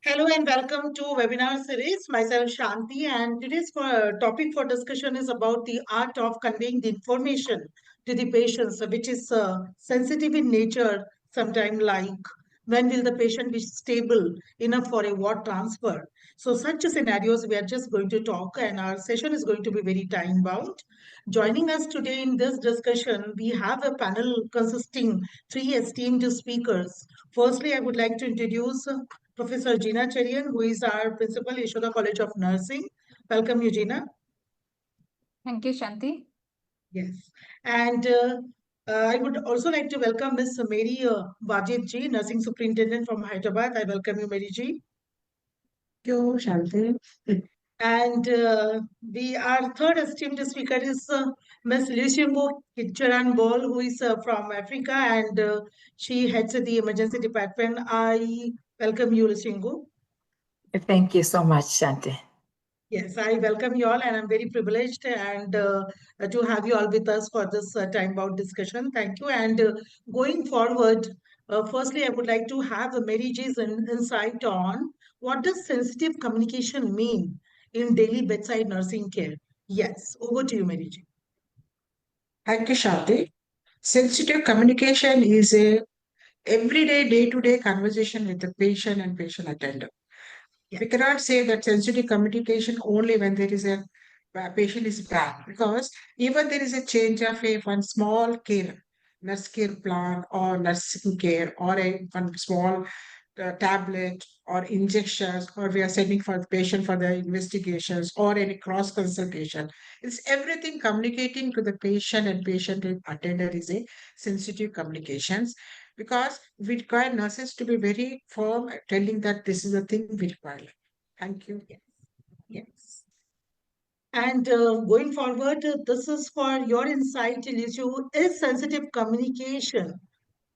Hello and welcome to webinar series. Myself Shanti, and today's topic for discussion is about the art of conveying the information to the patients, which is sensitive in nature. Sometime like when will the patient be stable enough for a ward transfer? So such scenarios we are just going to talk, and our session is going to be very time bound. Joining us today in this discussion, we have a panel consisting three esteemed speakers. Firstly, I would like to introduce Professor Jeena Cherian, who is our principal, Yashoda College of Nursing. Welcome, you, Jeena. Thank you, Shanti. Yes. And I would also like to welcome Ms. Meri Wajid ji, Nursing Superintendent from Hyderabad. I welcome you, Meri ji. Thank you, Shanti. And our third esteemed speaker is Ms. Lusungu Chirambo, who is from Africa, and she heads the emergency department. I welcome you, Lusungu. Thank you so much, Shanti. Yes, I welcome you all, and I'm very privileged and to have you all with us for this time-bound discussion. Thank you. And going forward, firstly, I would like to have Meri ji's insight on what does sensitive communication mean in daily bedside nursing care. Yes, over to you, Meri ji. Thank you, Shanti. Sensitive communication is a everyday, day-to-day conversation with the patient and patient attendant. Yeah. We cannot say that sensitive communication only when there is a patient is bad, because even there is a change of a one small care, nurse care plan or nursing care or one small tablet or injections, or we are sending for the patient for the investigations or any cross consultation. It's everything communicating to the patient and patient attendant is a sensitive communications, because we require nurses to be very firm at telling that this is the thing we require. Thank you. Yes. Yes. And going forward, this is for your insight, Lisu. Is sensitive communication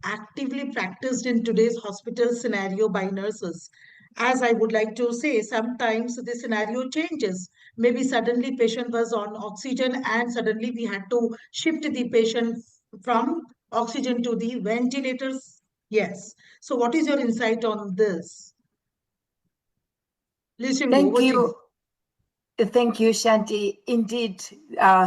actively practiced in today's hospital scenario by nurses? As I would like to say, sometimes the scenario changes. Maybe suddenly patient was on oxygen and suddenly we had to shift the patient from oxygen to the ventilators. Yes. So what is your insight on this? Listen, Thank over to you. Thank you, Shanti. Indeed,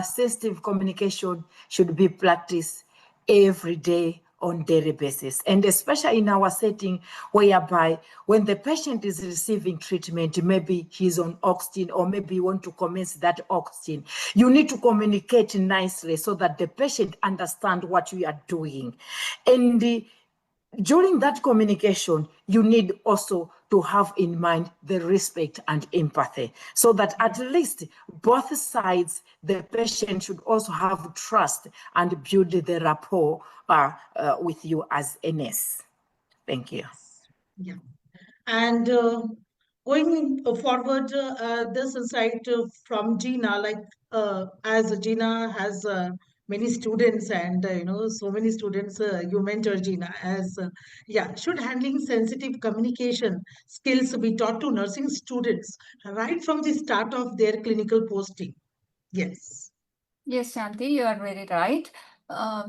sensitive communication should be practiced every day on daily basis, and especially in our setting whereby when the patient is receiving treatment, maybe he's on oxygen or maybe you want to commence that oxygen, you need to communicate nicely so that the patient understands what you are doing. And during that communication, you need also to have in mind the respect and empathy, so that at least both sides, the patient should also have trust and build the rapport with you as a nurse. Thank you. Yeah. And going forward, this insight from Jeena, like as Jeena has many students and so many students, you mentor Jeena as should handling sensitive communication skills be taught to nursing students right from the start of their clinical posting? Yes. Yes, Shanti, you are very right.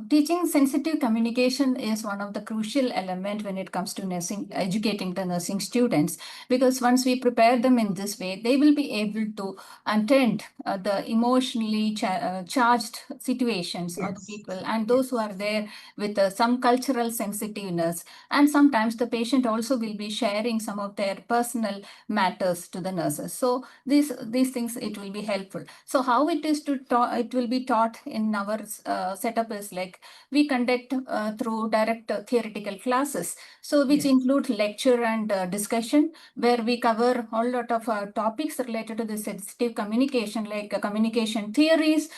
Teaching sensitive communication is one of the crucial element when it comes to nursing, educating the nursing students, because once we prepare them in this way, they will be able to attend the emotionally charged situations of the people and those who are there with some cultural sensitiveness. And sometimes the patient also will be sharing some of their personal matters to the nurses. So these things, it will be helpful. So how it is it will be taught in our setup is like we conduct through direct theoretical classes, so which include lecture and discussion, where we cover a whole lot of topics related to the sensitive communication, like communication theories,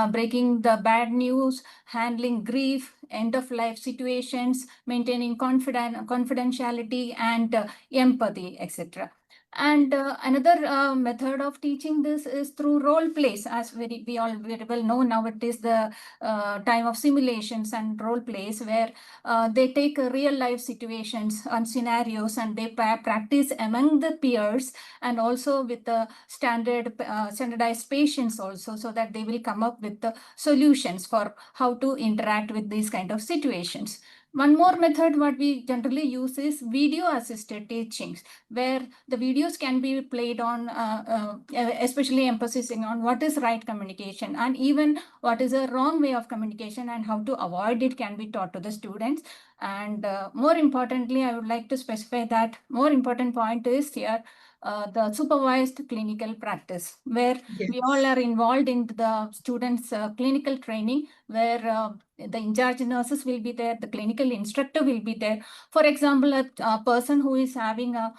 breaking the bad news, handling grief, end of life situations, maintaining confidentiality and empathy, etc. And another method of teaching this is through role plays, as we all very well know nowadays the time of simulations and role plays, where they take real life situations and scenarios and they practice among the peers and also with the standardized patients also, so that they will come up with the solutions for how to interact with these kind of situations. One more method what we generally use is video assisted teachings, where the videos can be played on, especially emphasizing on what is right communication and even what is a wrong way of communication and how to avoid it can be taught to the students. And more importantly, I would like to specify that more important point is here the supervised clinical practice, where we all are involved in the students' clinical training, where the in charge nurses will be there, the clinical instructor will be there. For example, a person who is having a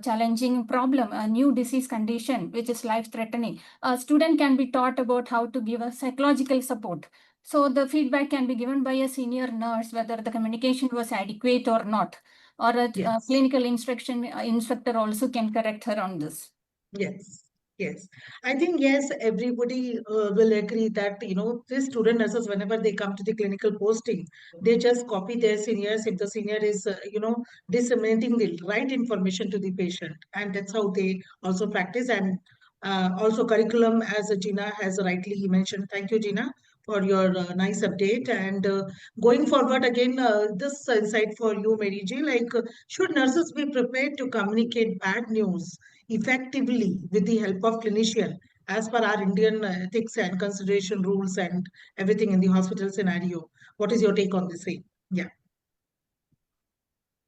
challenging problem, a new disease condition which is life-threatening, a student can be taught about how to give a psychological support. So the feedback can be given by a senior nurse whether the communication was adequate or not, or a Yes. clinical instructor also can correct her on this. Yes, yes. I think yes, everybody will agree that these student nurses, whenever they come to the clinical posting, they just copy their seniors. If the senior is disseminating the right information to the patient, and that's how they also practice. And also curriculum, as Jeena has rightly mentioned. Thank you, Jeena, for your nice update. And going forward again, this insight for you, Meri ji, like should nurses be prepared to communicate bad news effectively with the help of clinician as per our Indian ethics and consideration rules and everything in the hospital scenario? What is your take on this? Yeah.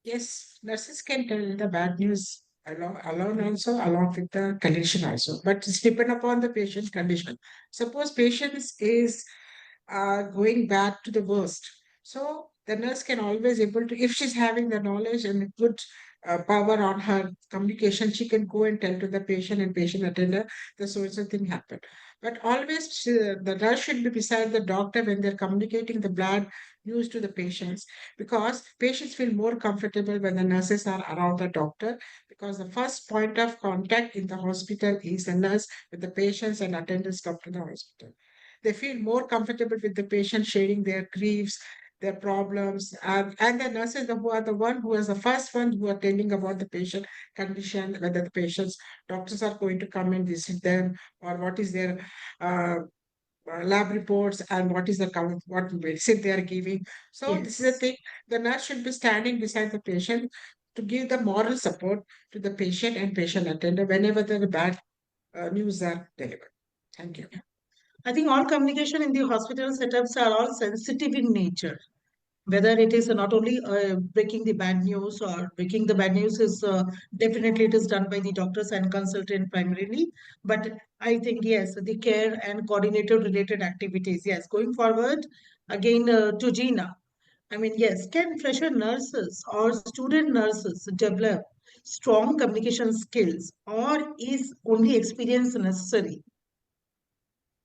Yes, nurses can tell the bad news alone also, along with the condition also. But it's depend upon the patient condition. Suppose patient is going back to the worst. So the nurse can always able to, if she's having the knowledge and good power on her communication, she can go and tell to the patient and patient attender the sort of thing happened. But always the nurse should be beside the doctor when they're communicating the bad news to the patients, because patients feel more comfortable when the nurses are around the doctor, because the first point of contact in the hospital is the nurse with the patients and attendants come to the hospital. They feel more comfortable with the patient sharing their griefs, their problems, and the nurses who are the one who is the first one who are telling about the patient condition, whether the patients doctors are going to come and visit them, or what is their uh, lab reports and what is the count, what medicine they are giving. So this is the Yes. thing. The nurse should be standing beside the patient to give the moral support to the patient and patient attender whenever the bad news are delivered. Thank you. I think all communication in the hospital setups are all sensitive in nature. Whether it is not only breaking the bad news or breaking the bad news is definitely it is done by the doctors and consultant primarily. But I think yes, the care and coordinator related activities. Yes, going forward again to Jeena. I mean, yes, can fresher nurses or student nurses develop strong communication skills, or is only experience necessary?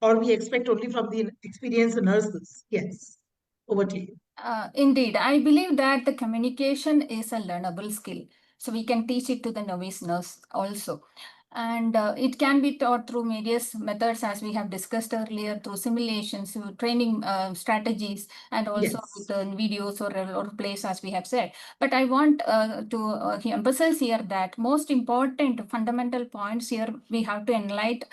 Or we expect only from the experienced nurses? Yes, over to you. Indeed, I believe that the communication is a learnable skill. So we can teach it to the novice nurse also. And it can be taught through various methods, as we have discussed earlier, through simulations, through training strategies, and also Yes. with videos or plays, as we have said. But I want to emphasize here that most important fundamental points here we have to enlighten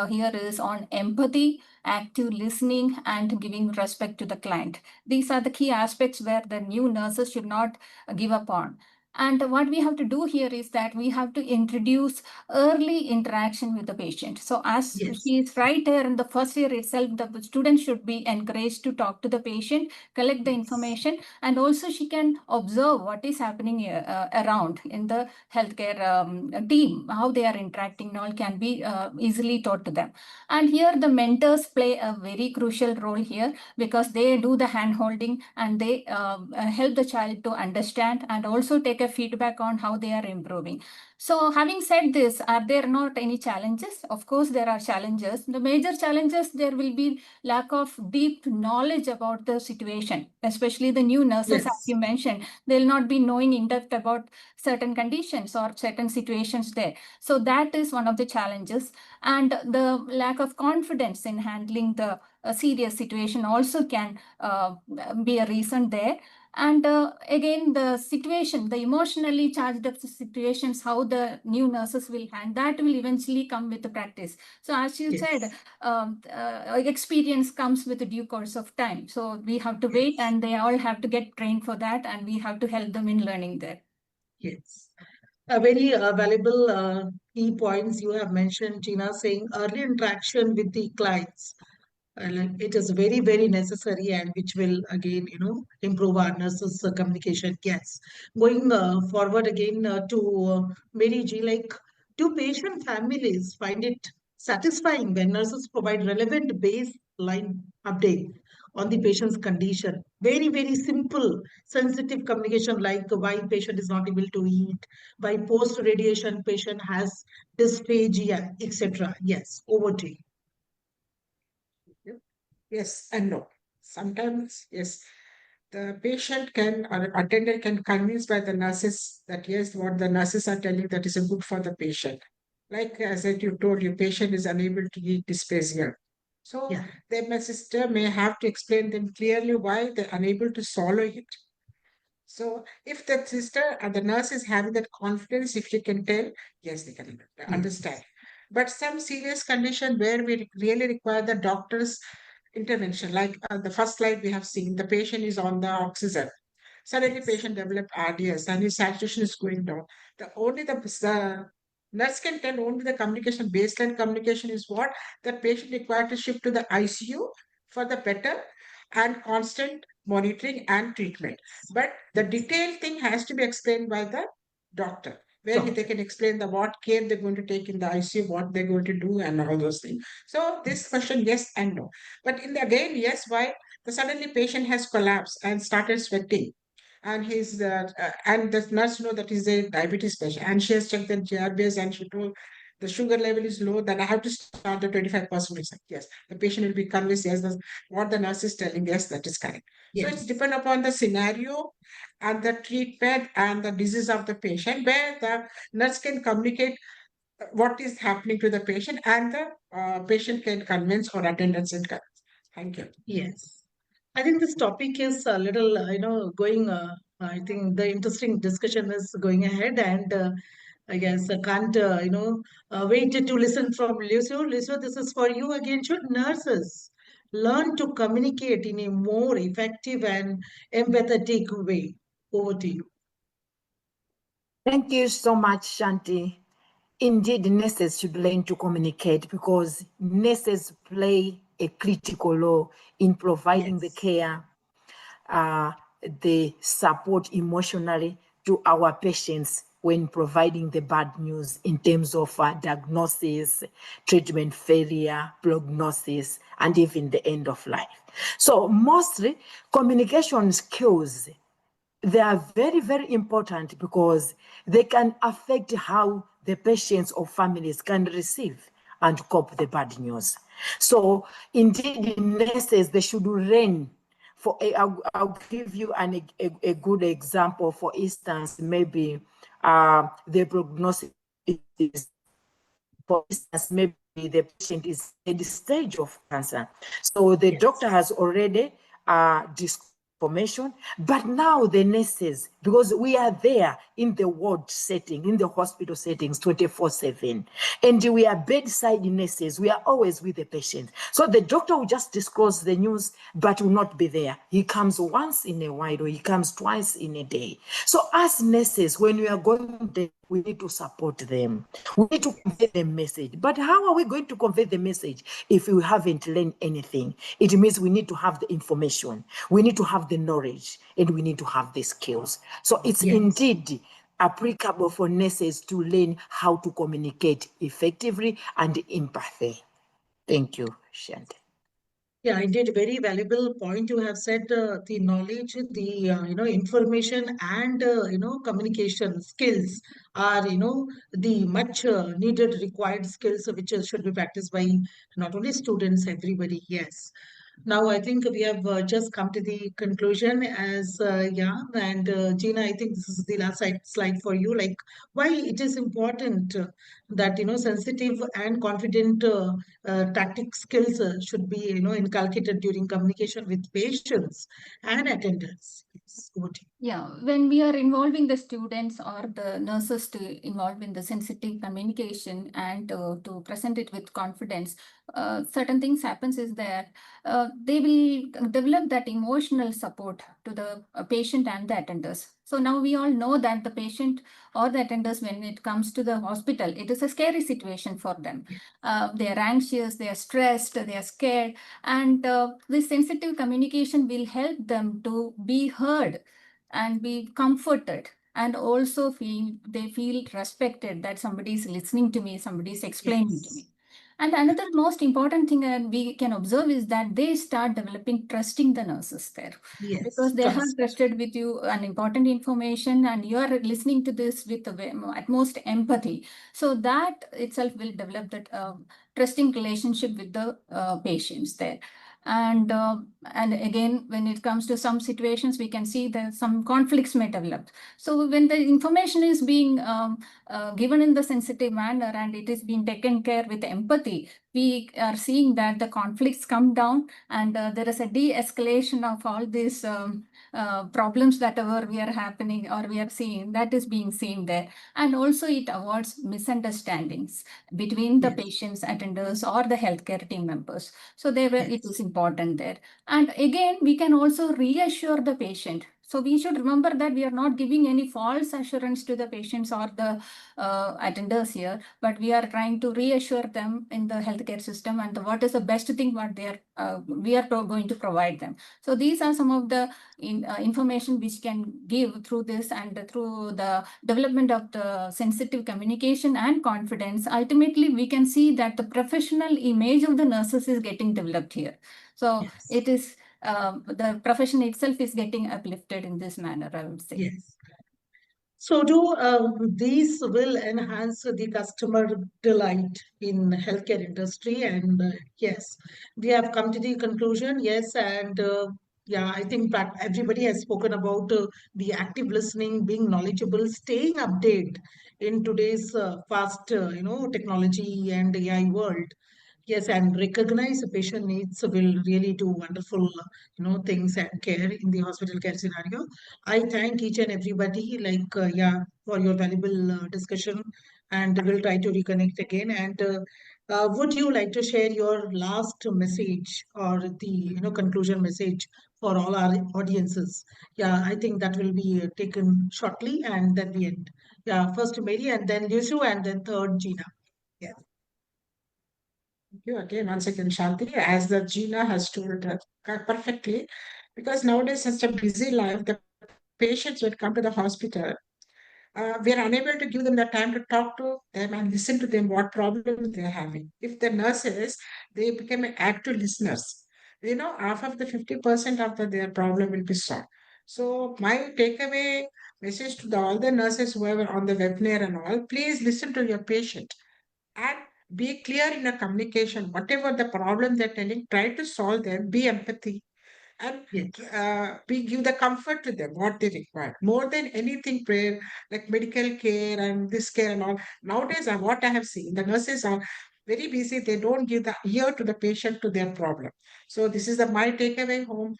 here is on empathy, active listening, and giving respect to the client. These are the key aspects where the new nurses should not give up on. And what we have to do here is that we have to introduce early interaction with the patient. So as Yes. she is right here in the first year itself, the student should be encouraged to talk to the patient, collect the Yes. information, and also she can observe what is happening around in the healthcare team, how they are interacting and all can be easily taught to them. And here the mentors play a very crucial role here, because they do the hand holding and they help the child to understand and also take a feedback on how they are improving. So having said this, are there not any challenges? Of course, there are challenges. The major challenges, there will be lack of deep knowledge about the situation, especially the new nurses, as you mentioned. They'll not be knowing in depth about certain conditions or certain situations there. So that is one of the challenges. And the lack of confidence in handling the serious situation also can be a reason there. And again, the situation, the emotionally charged up situations, how the new nurses will handle, that will eventually come with the practice. So as you said, experience comes with a due course of time. So we have to wait, and they all have to get trained for that, and we have to help them in learning there. Yes. A very valuable key points you have mentioned, Jeena, saying early interaction with the clients. It is very, very necessary, and which will again, improve our nurses' communication. Yes. Going forward again to Meri ji, like, do patient families find it satisfying when nurses provide relevant baseline update on the patient's condition? Very, very simple, sensitive communication, like why patient is not able to eat, why post-radiation patient has dysphagia, etc. Yes, over to you. Yes and no. Sometimes, yes, the patient can or attendant can convince by the nurses that yes, what the nurses are telling that is good for the patient. Like as I you told you, patient is unable to eat dysphagia. So Yeah. my sister may have to explain them clearly why they're unable to swallow it. So if the sister and the nurse is having that confidence, if she can tell, yes, they can understand. But some serious condition where we really require the doctor's intervention, like the first slide we have seen, the patient is on the oxygen. Suddenly, patient developed RDS and his saturation is going down. The nurse can tell only the communication, baseline communication is what the patient required to shift to the ICU for the better and constant monitoring and treatment. But the detailed thing has to be explained by the doctor, where they can explain the what care they're going to take in the ICU, what they're going to do, and all those things. So this question, yes and no. But in the again, yes, why the suddenly patient has collapsed and started sweating, and and the nurse know that he's a diabetes patient, and she has checked the GRBS, and she told the sugar level is low, then I have to start the 25%. Yes, the patient will be convinced, yes, what the nurse is telling, yes, that is correct. So it's depend upon the scenario and the treatment and the disease of the patient, where the nurse can communicate what is happening to the patient, and the patient can convince or attendants can convince. Thank you. Yes. I think this topic is a little, going, I think the interesting discussion is going ahead, and I guess I can't, wait to listen from Lucio. Lucio, this is for you again. Should nurses learn to communicate in a more effective and empathetic way? Over to you. Thank you so much, Shanti. Indeed, nurses should learn to communicate because nurses play a critical role in providing the care, the support emotionally to our patients when providing the bad news in terms of diagnosis, treatment failure, prognosis, and even the end of life. So mostly communication skills, they are very, very important because they can affect how the patients or families can receive and cope the bad news. So indeed, nurses, they should learn. I'll give you a good example. For instance, maybe the prognosis is, for instance, maybe the patient is at the stage of cancer. So the doctor has already discussed information, but now the nurses, because we are there in the ward setting, in the hospital settings 24/7, and we are bedside nurses, we are always with the patient. So the doctor will just disclose the news, but will not be there. He comes once in a while, or he comes twice in a day. So as nurses, when we are going there, we need to support them. We need to convey the message. But how are we going to convey the message if we haven't learned anything? It means we need to have the information, we need to have the knowledge, and we need to have the skills. So it's indeed applicable for nurses to learn how to communicate effectively and empathy. Thank you, Shanti. Yeah, indeed, very valuable point you have said. The knowledge, the information, and communication skills are the much needed required skills which should be practiced by not only students, everybody. Yes. Now I think we have just come to the conclusion as and Jeena, I think this is the last slide for you. Like why it is important that sensitive and confident tactic skills should be inculcated during communication with patients and attendants. Over to you. Yeah, when we are involving the students or the nurses to involve in the sensitive communication and to present it with confidence, certain things happens is that they will develop that emotional support to the patient and the attenders. So now we all know that the patient or the attenders, when it comes to the hospital, it is a scary situation for them. They are anxious, they are stressed, they are scared, and this sensitive communication will help them to be heard and be comforted, and also they feel respected, that somebody is listening to me, somebody is explaining to Yes. me. And another most important thing that we can observe is that they start developing trusting the nurses there, Yes. because they have Trust. trusted with you an important information and you are listening to this with the utmost empathy. So that itself will develop that trusting relationship with the patients there. And again, when it comes to some situations, we can see that some conflicts may develop. So when the information is being given in the sensitive manner and it is being taken care with empathy, we are seeing that the conflicts come down, and there is a de-escalation of all these problems that we are happening or we are seeing, that is being seen there. And also it avoids misunderstandings between the Yes. patients, attenders, or the healthcare team members. So it Yes. is important there. And again, we can also reassure the patient. So we should remember that we are not giving any false assurance to the patients or the attenders here, but we are trying to reassure them in the healthcare system and what is the best thing what we are going to provide them. So these are some of the information which can give through this, and through the development of the sensitive communication and confidence. Ultimately, we can see that the professional image of the nurses is getting developed here. So Yes. it is the profession itself is getting uplifted in this manner, I would say. Yes. So do these will enhance the customer delight in healthcare industry, and yes, we have come to the conclusion. Yes, and yeah, I think that everybody has spoken about the active listening, being knowledgeable, staying update in today's fast, technology and AI world. Yes, and recognize the patient needs will really do wonderful, things and care in the hospital care scenario. I thank each and everybody, yeah, for your valuable discussion, and we'll try to reconnect again. And would you like to share your last message or the, conclusion message for all our audiences? Yeah, I think that will be taken shortly, and then we end. Yeah, first Meri, and then Yushu, and then third Jeena. Yeah. Thank you again, once again, Shanti, as the Jeena has told perfectly, because nowadays such a busy life, the patients when come to the hospital, we are unable to give them the time to talk to them and listen to them what problems they are having. If the nurses, they become active listeners, half of the 50% of their problem will be solved. So my takeaway message to all the nurses who are on the webinar and all, please listen to your patient and be clear in your communication. Whatever the problem they're telling, try to solve them, be empathy, and Yes. give the comfort to them what they require more than anything. Prayer, like medical care and this care and all, nowadays what I have seen, the nurses are very busy, they don't give the ear to the patient to their problem. So this is my takeaway home,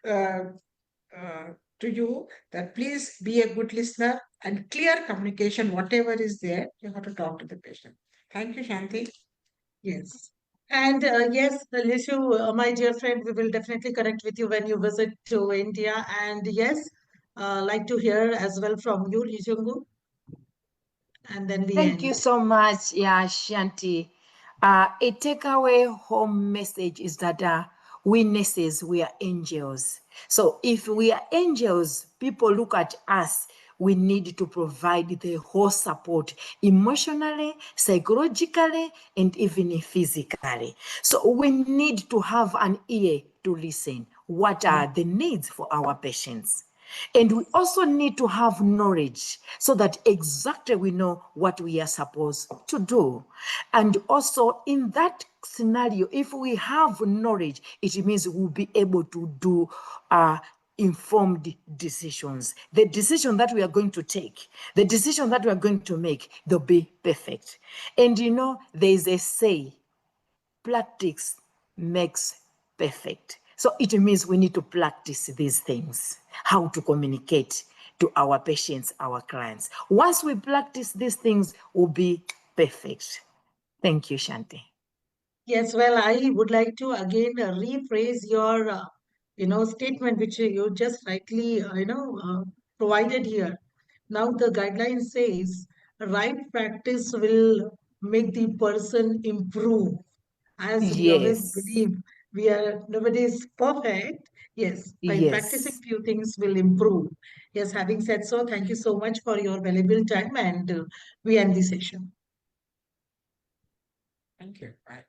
uh, uh, to you, that please be a good listener and clear communication, whatever is there you have to talk to the patient. Thank you, Shanti. Yes. And yes, Lishu, my dear friend, we will definitely connect with you when you visit to India. And yes, like to hear as well from you, Lusungu. And then we Thank you end. so much, yeah, Shanti. A takeaway home message is that we nurses, we are angels. So if we are angels, people look at us, we need to provide the whole support emotionally, psychologically, and even physically. So we need to have an ear to listen. What are the needs for our patients? And we also need to have knowledge so that exactly we know what we are supposed to do. And also in that scenario, if we have knowledge, it means we'll be able to do informed decisions. The decision that we are going to take, the decision that we are going to make, they'll be perfect. And there is a say, practice makes perfect. So it means we need to practice these things. how to communicate to our patients, our clients. Once we practice these things, we'll be perfect. Thank you, Shanti. Yes, well, I would like to again rephrase your, statement which you just rightly, provided here. Now the guideline says right practice will make the person improve. As we always Yes, believe, nobody is perfect. Yes, by practicing yes. few things will improve. Yes, having said so, thank you so much for your valuable time, and we end the session. Thank you. Bye.